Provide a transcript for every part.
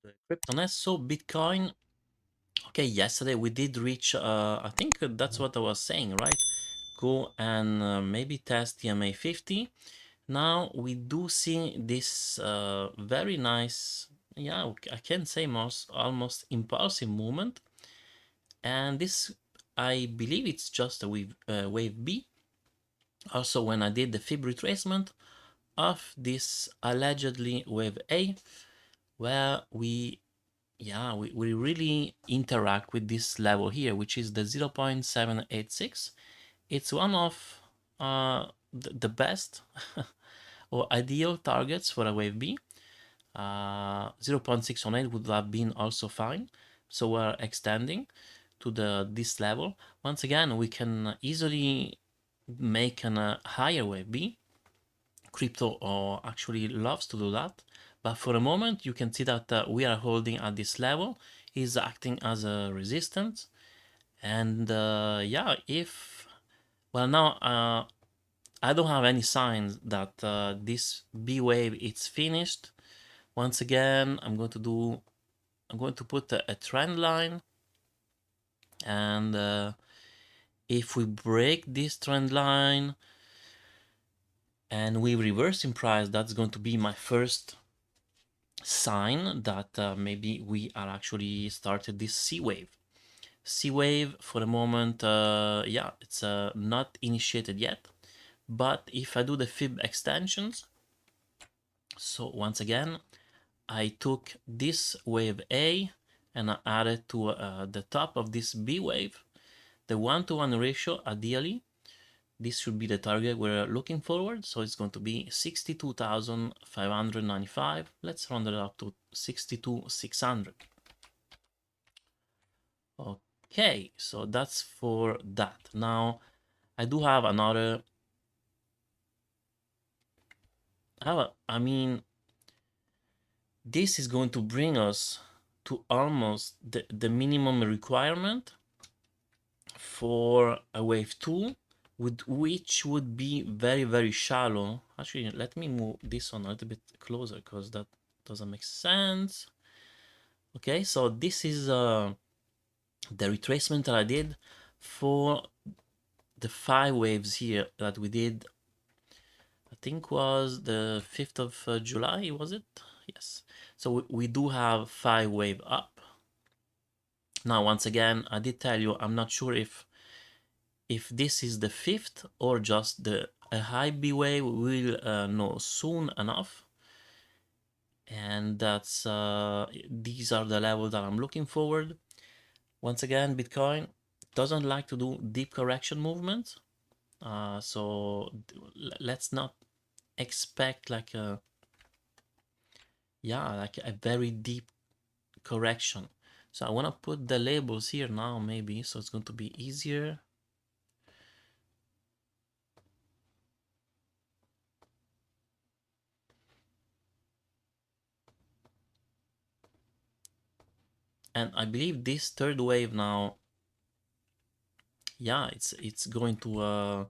the crypto nest. So Bitcoin, okay, yesterday we did reach, I think that's what I was saying, right? Go and maybe test the MA 50. Now we do see this very nice, yeah, I can say most almost impulsive movement, and this I believe it's just a wave B. Also, when I did the fib retracement of this allegedly wave A, where we really interact with this level here, which is the 0.786. It's one of the best or ideal targets for a wave B. 0.618 would have been also fine. So we're extending to this level. Once again, we can easily make a higher wave B. Crypto actually loves to do that. But for a moment, you can see that we are holding at this level. Is acting as a resistance. And yeah, if, well, now I don't have any signs that this B wave is finished. Once again, I'm going to put a trend line, and if we break this trend line and we reverse in price, that's going to be my first sign that maybe we are actually started this C wave. C wave for the moment, yeah, it's not initiated yet. But if I do the fib extensions, so once again, I took this wave A and I added to the top of this B wave the 1-to-1 ratio. Ideally, this should be the target we're looking forward. So it's going to be 62,595. Let's round it up to 62,600. Okay, so that's for that. Now I do have another. I mean, this is going to bring us to almost the minimum requirement for a wave 2, which would be very, very shallow. Actually, let me move this one a little bit closer because that doesn't make sense. Okay, so this is the retracement that I did for the 5 waves here that we did. I think was the 5th of July, was it? Yes. So we do have 5 wave up. Now, once again, I did tell you, I'm not sure if this is the 5th or just a high B wave. We'll know soon enough. And that's these are the levels that I'm looking forward. Once again, Bitcoin doesn't like to do deep correction movements. So let's not expect like a very deep correction. So I want to put the labels here now, maybe, so it's going to be easier. And I believe this third wave now, yeah, it's going to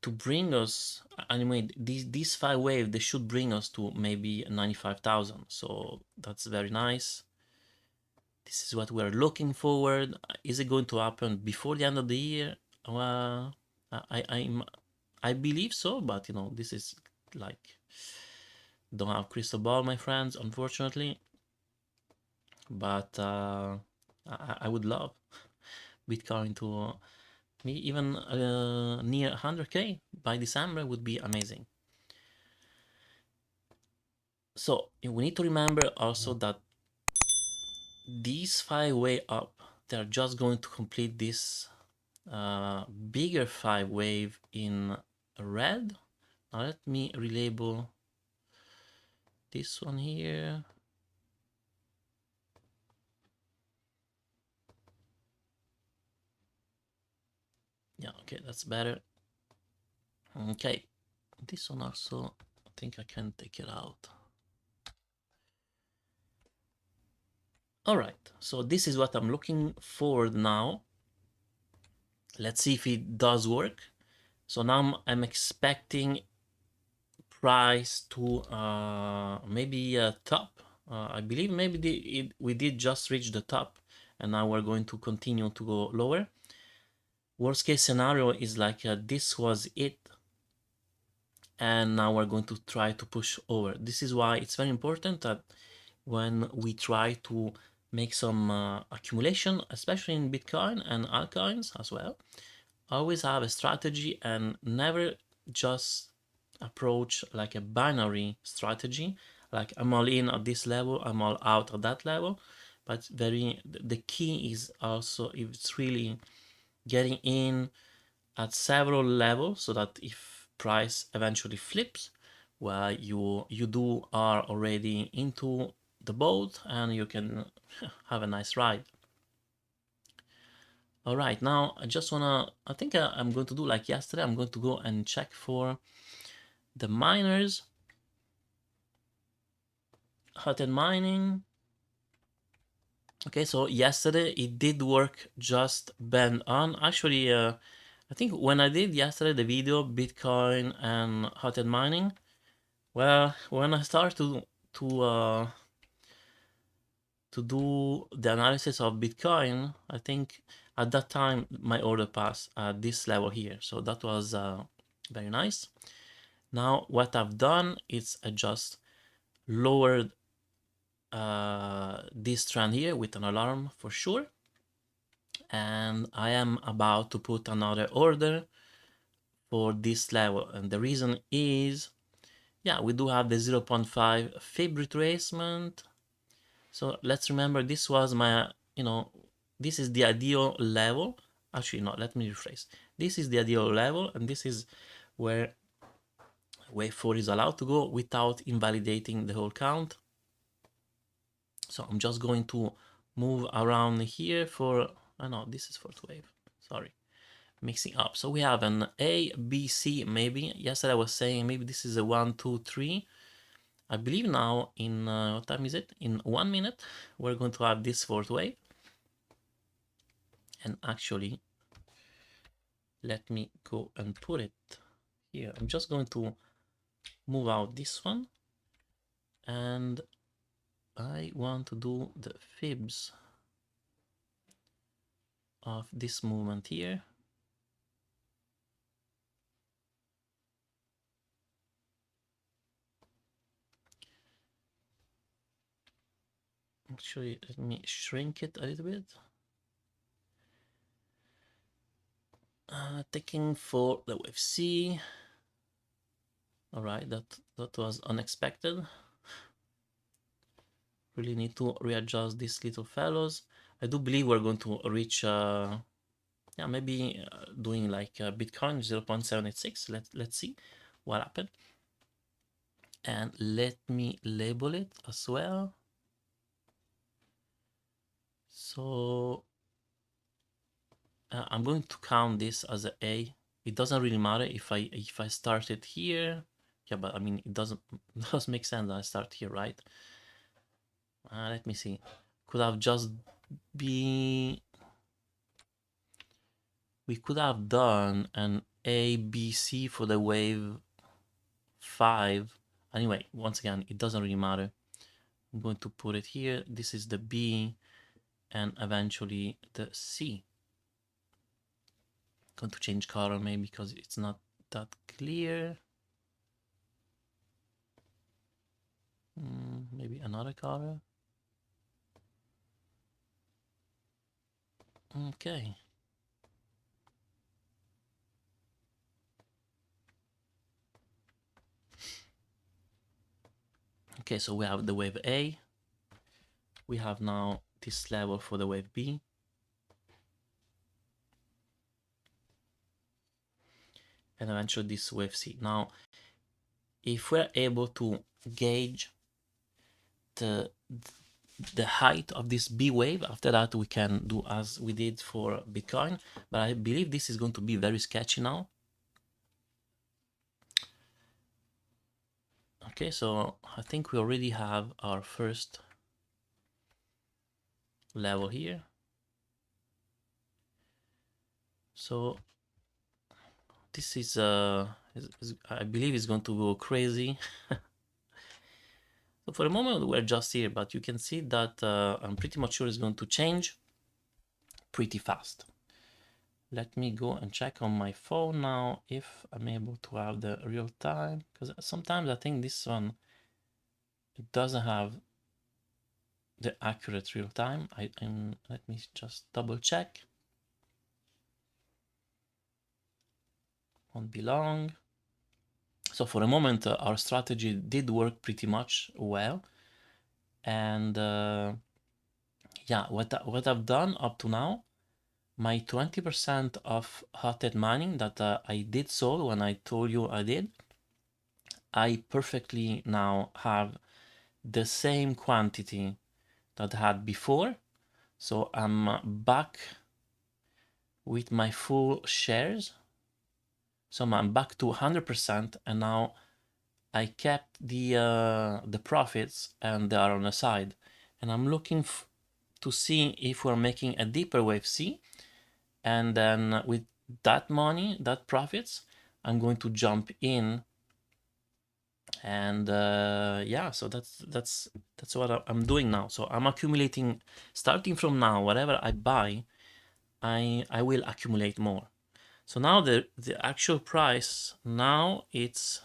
bring us, anyway, these 5 waves, they should bring us to maybe 95,000. So that's very nice. This is what we're looking forward. Is it going to happen before the end of the year? I believe so, but you know, this is like, don't have crystal ball, my friends, unfortunately. But I would love Bitcoin to be even near 100K by December would be amazing. So we need to remember also that these 5 way up, they're just going to complete this bigger 5 wave in red. Now let me relabel this one here. Yeah, okay, that's better. Okay, this one also, I think I can take it out. All right, so this is what I'm looking forward now. Let's see if it does work. So now I'm expecting price to maybe a top. I believe maybe we did just reach the top, and now we're going to continue to go lower. Worst case scenario is like this was it, and now we're going to try to push over. This is why it's very important that when we try to make some accumulation, especially in Bitcoin and altcoins as well, always have a strategy and never just approach like a binary strategy, like I'm all in at this level, I'm all out at that level. But the key is also, if it's really getting in at several levels, so that if price eventually flips, well, you are already into the boat and you can have a nice ride. All right, now I think I'm going to do like yesterday. I'm going to go and check for the miners. Hot and mining. Okay, so yesterday it did work just bang on. Actually, I think when I did yesterday the video, Bitcoin and hot and mining, well, when I started to do the analysis of Bitcoin, I think at that time my order passed at this level here. So that was very nice. Now what I've done is I just lowered this trend here with an alarm for sure. And I am about to put another order for this level. And the reason is, yeah, we do have the 0.5 fib retracement. So let's remember this was my, this is the ideal level. Actually, no, let me rephrase. This is the ideal level, and this is where wave 4 is allowed to go without invalidating the whole count. So I'm just going to move around here for, I know this is fourth wave, sorry, mixing up. So we have an A, B, C, maybe. Yesterday I was saying maybe this is a 1, 2, 3. I believe now in, what time is it? In 1 minute, we're going to have this fourth wave. And actually, let me go and put it here. I'm just going to move out this one. And I want to do the fibs of this movement here. Actually, let me shrink it a little bit. Taking for the wave C. All right, that was unexpected. Really need to readjust these little fellows. I do believe we're going to reach, yeah, maybe doing like Bitcoin 0.786. Let's see what happened. And let me label it as well. So I'm going to count this as A. It doesn't really matter if I start it here. Yeah, but I mean, it does make sense that I start here, right? Let me see. Could have just be... We could have done an A, B, C for the wave 5. Anyway, once again, it doesn't really matter. I'm going to put it here. This is the B and eventually the C. Going to change color maybe because it's not that clear. Maybe another color. Okay. Okay, so we have the wave A. We have now this level for the wave B. And eventually this wave C. Now, if we're able to gauge the height of this B wave, after that we can do as we did for Bitcoin. But I believe this is going to be very sketchy now. Okay, so I think we already have our first level here. So this is I believe it's going to go crazy. So for the moment we're just here, but you can see that I'm pretty much sure it's going to change pretty fast. Let me go and check on my phone now if I'm able to have the real time, because sometimes I think this one, it doesn't have the accurate real time. Let me just double check. Won't be long. So for the moment, our strategy did work pretty much well. And yeah, what I've done up to now, my 20% of hot-head mining that I did sold when I told you I did, I perfectly now have the same quantity that I had before. So I'm back with my full shares. So I'm back to 100%, and now I kept the profits, and they are on the side. And I'm looking to see if we're making a deeper wave C, and then with that money, that profits, I'm going to jump in. And yeah, so that's what I'm doing now. So I'm accumulating, starting from now, whatever I buy, I will accumulate more. So now the actual price now it's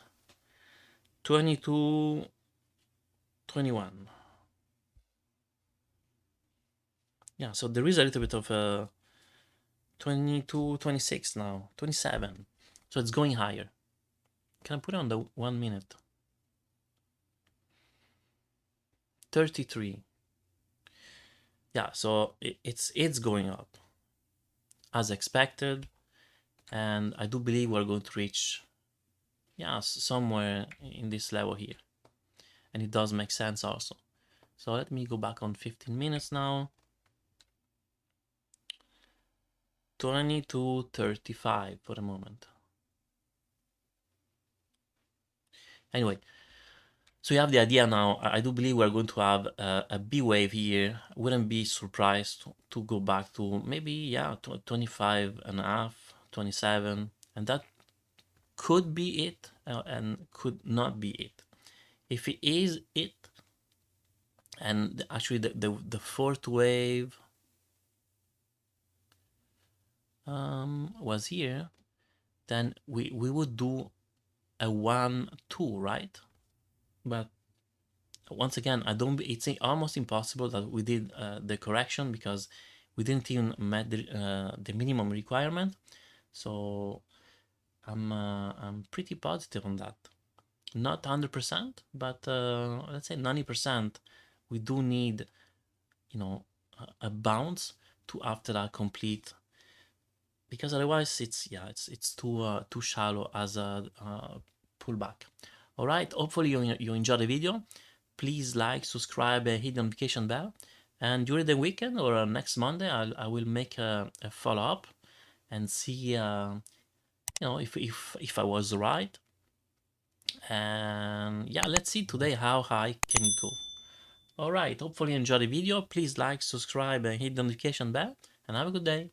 22.21. Yeah, so there is a little bit of 22.26 now, 27. So it's going higher. Can I put it on the 1 minute? 33. Yeah, so it's going up as expected, and I do believe we're going to reach, yeah, somewhere in this level here, and it does make sense also. So let me go back on 15 minutes now. 22.35 for the moment. Anyway, so you have the idea now. I do believe we're going to have a B wave here. Wouldn't be surprised to go back to maybe, yeah, 25 and a half, 27, and that could be it and could not be it. If it is it, and actually the fourth wave was here, then we would do a 1-2, right? But once again, it's almost impossible that we did the correction, because we didn't even met the minimum requirement. So I'm pretty positive on that. Not 100%, but let's say 90%. We do need, you know, a bounce to after that complete, because otherwise it's too shallow as a pullback. All right, hopefully you enjoy the video. Please like, subscribe, and hit the notification bell. And during the weekend or next Monday, I will make a follow-up and see, you know, if I was right. And yeah, let's see today how high can it go. All right, hopefully you enjoy the video. Please like, subscribe, and hit the notification bell. And have a good day.